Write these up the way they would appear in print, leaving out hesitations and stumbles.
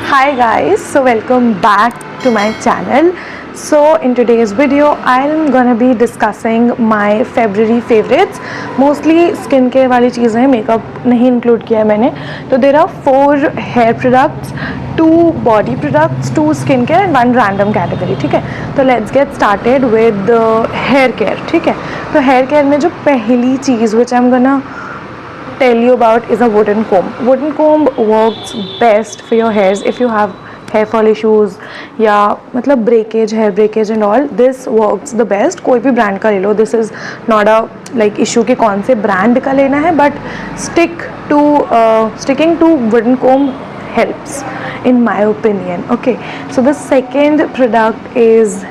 Hi guys, so welcome back to my channel. So in today's video I'm gonna be discussing my February favorites. Mostly skincare वाली चीज़ें हैं, makeup नहीं include किया है मैंने. तो there are 4 hair products, 2 body products, 2 skincare and 1 random category. ठीक है, तो let's get started with hair care. ठीक है, तो hair care में जो पहली चीज़ which I'm gonna tell you about is a wooden comb. Wooden comb works best for your hairs if you have hair fall issues या मतलब breakage, hair breakage and all. This works the best. कोई भी brand का ले लो. This is not a like issue कि कौन से brand का लेना है, but sticking to wooden comb helps in my opinion. Okay, so the second product is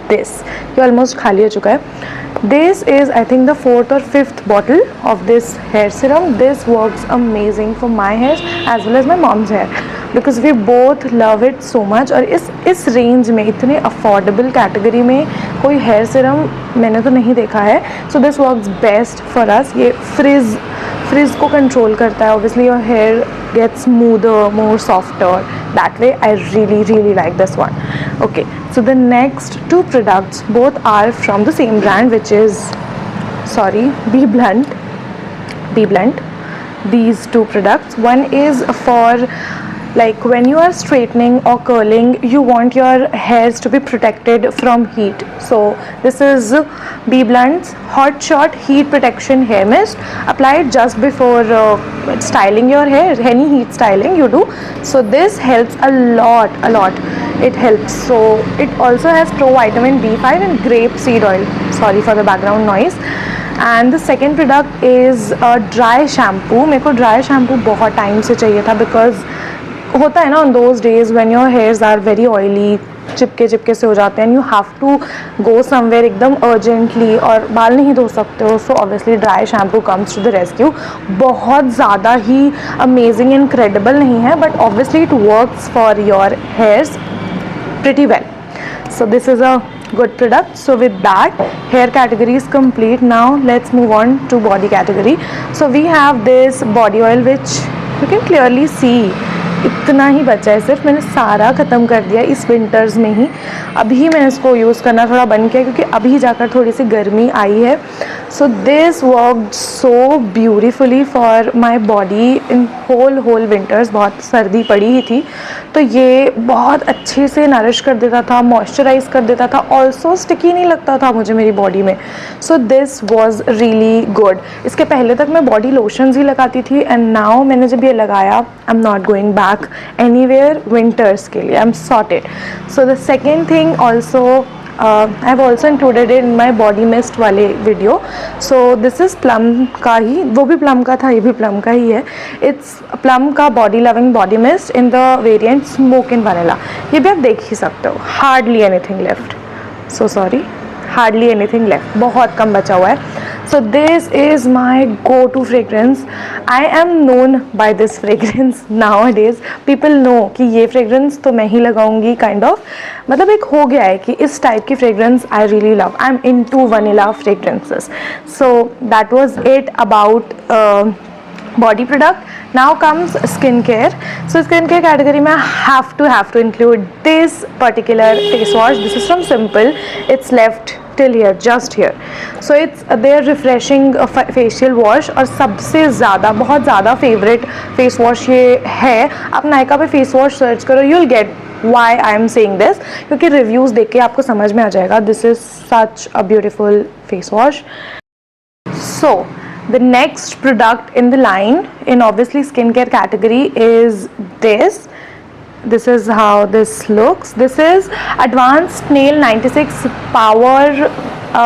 this. ये almost खाली हो चुका है. This is I think the 4th or 5th bottle of this hair serum. This works amazing for my hairs as well as my mom's hair because we both love it so much. और इस range में इतने affordable category में कोई hair serum मैंने तो नहीं देखा है. So this works best for us. ये फ्रिज को कंट्रोल करता है. Obviously your hair gets smoother, more softer. That way I really like this one. Okay, so the next 2 products both are from the same brand, which is Be Blunt. These 2 products, one is for like when you are straightening or curling, you want your hairs to be protected from heat. So this is Be Blunt's Hot Shot Heat Protection Hair Mist. Apply it just before styling your hair, any heat styling you do. So this helps a lot. It helps. So it also has provitamin B5 and grape seed oil. Sorry for the background noise. And the second product is a dry shampoo. मेरे को dry shampoo बहुत time से चाहिए था because होता है ना on those days when your hairs are very oily, चिपके से हो जाते हैं and you have to go somewhere एकदम urgently और बाल नहीं धो सकते हो. So obviously dry shampoo comes to the rescue. बहुत ज़्यादा ही amazing, incredible नहीं है, but obviously it works for your hairs pretty well. So this is a good product. So with that, hair category is complete. Now let's move on to body category. So we have this body oil which you can clearly see इतना ही बचा है. सिर्फ मैंने सारा ख़त्म कर दिया इस विंटर्स में ही. अभी मैंने इसको यूज़ करना थोड़ा बंद किया क्योंकि अभी जाकर थोड़ी सी गर्मी आई है. So this worked so beautifully for my body in whole winters. बहुत सर्दी पड़ी ही थी तो ये बहुत अच्छे से नरिश कर देता था, मॉइस्चराइज कर देता था. ऑल्सो स्टिकी नहीं लगता था मुझे मेरी बॉडी में. So this was really good. इसके पहले तक मैं बॉडी लोशंस ही लगाती थी एंड नाउ मैंने जब ये लगाया I am not going back anywhere winters के लिए. I'm sorted. So the second thing also I've also included it in my body mist वाले video. So this is Plum का ही, वो भी Plum का था, ये भी Plum का ही है. It's Plum का body loving body mist in the variant smoke and vanilla. ये भी आप देख ही सकते हो. Hardly anything left. So sorry. Hardly anything left. बहुत कम बचा हुआ है. So this is my go-to fragrance. I am known by this fragrance nowadays. People know कि ये fragrance तो मैं ही लगाऊंगी kind of. मतलब एक हो गया है कि इस type की fragrance I really love. I'm into vanilla fragrances. So that was it about body product. Now comes skincare. So skincare category में have to include this particular face wash. This is from Simple. It's left till here, just here. So it's their refreshing facial wash. और सबसे ज़्यादा बहुत ज़्यादा favorite face wash ये है. आप नायका पे face wash search करो, you'll get why I am saying this. क्योंकि reviews देख के आपको समझ में आ जाएगा. This is such a beautiful face wash. So the next product in the line in obviously skincare category is this. This is how this looks. This is Advanced Nail 96 Power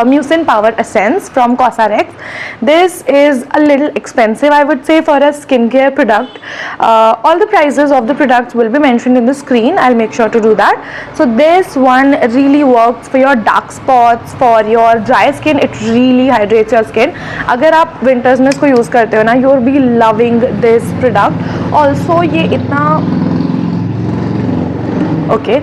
Mucin Power Essence from Cosrx. This is a little expensive, I would say, for a skincare product. All the prices of the products will be mentioned in the screen. I'll make sure to do that. So this one really works for your dark spots, for your dry skin. It really hydrates your skin. अगर आप winters में इसको use करते हो ना, you'll be loving this product. Also ये इतना okay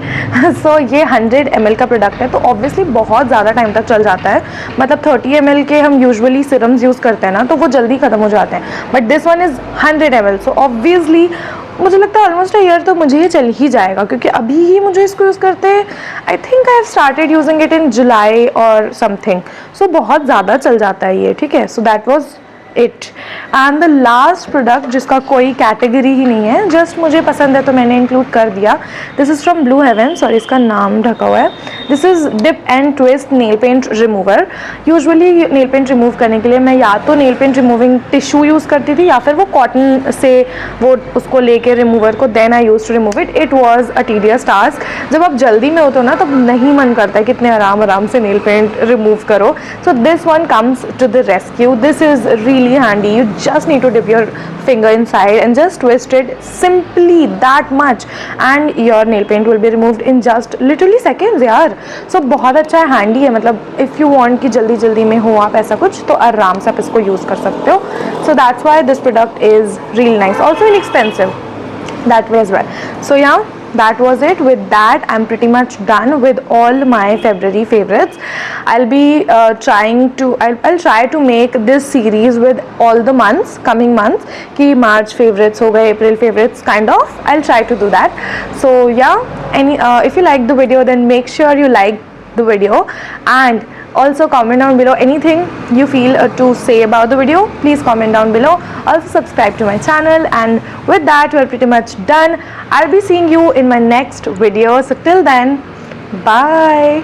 so ये 100 ml का प्रोडक्ट है तो ऑब्वियसली बहुत ज़्यादा टाइम तक चल जाता है. मतलब 30 ml के हम यूजुअली सीरम्स यूज़ करते हैं ना तो वो जल्दी ख़त्म हो जाते हैं, but this one is 100 ml. So obviously मुझे लगता है ऑलमोस्ट अ ईयर तो मुझे ये चल ही जाएगा, क्योंकि अभी ही मुझे इसको यूज़ करते I think I have started using it in जुलाई और समथिंग, सो बहुत ज़्यादा चल जाता है ये, ठीक है. So that was it. And the last product जिसका कोई कैटेगरी ही नहीं है, जस्ट मुझे पसंद है तो मैंने इंक्लूड कर दिया. This is from Blue Heaven, sorry इसका नाम ढका हुआ है. This is dip and twist nail paint remover. Usually nail paint remove करने के लिए मैं या तो nail paint removing tissue use करती थी, या फिर वो कॉटन से वो उसको लेके रिमूवर को, then I used to remove it. It was a tedious task. जब आप जल्दी में होते हो ना, तब नहीं मन करता है कितने आराम से नेल पेंट रिमूव करो. So this one comes to the rescue. This is really handy. You just need to dip your finger inside and just twist it, simply that much, and your nail paint will be removed in just literally seconds यार. So बहुत अच्छा है, handy है. मतलब if you want कि जल्दी में हो आप ऐसा कुछ, तो आराम से आप इसको यूज़ कर सकते हो. So that's why this product is really nice, also inexpensive that way as well. So yeah, that was it. With that I'm pretty much done with all my February favorites. I'll be trying to I'll try to make this series with all the months, coming months, ki March favorites ho gaye, April favorites, kind of. I'll try to do that. So yeah, if you like the video, then make sure you like the video, and also comment down below anything you feel to say about the video. Please comment down below. Also subscribe to my channel, and with that we're pretty much done. I'll be seeing you in my next video. So till then, bye.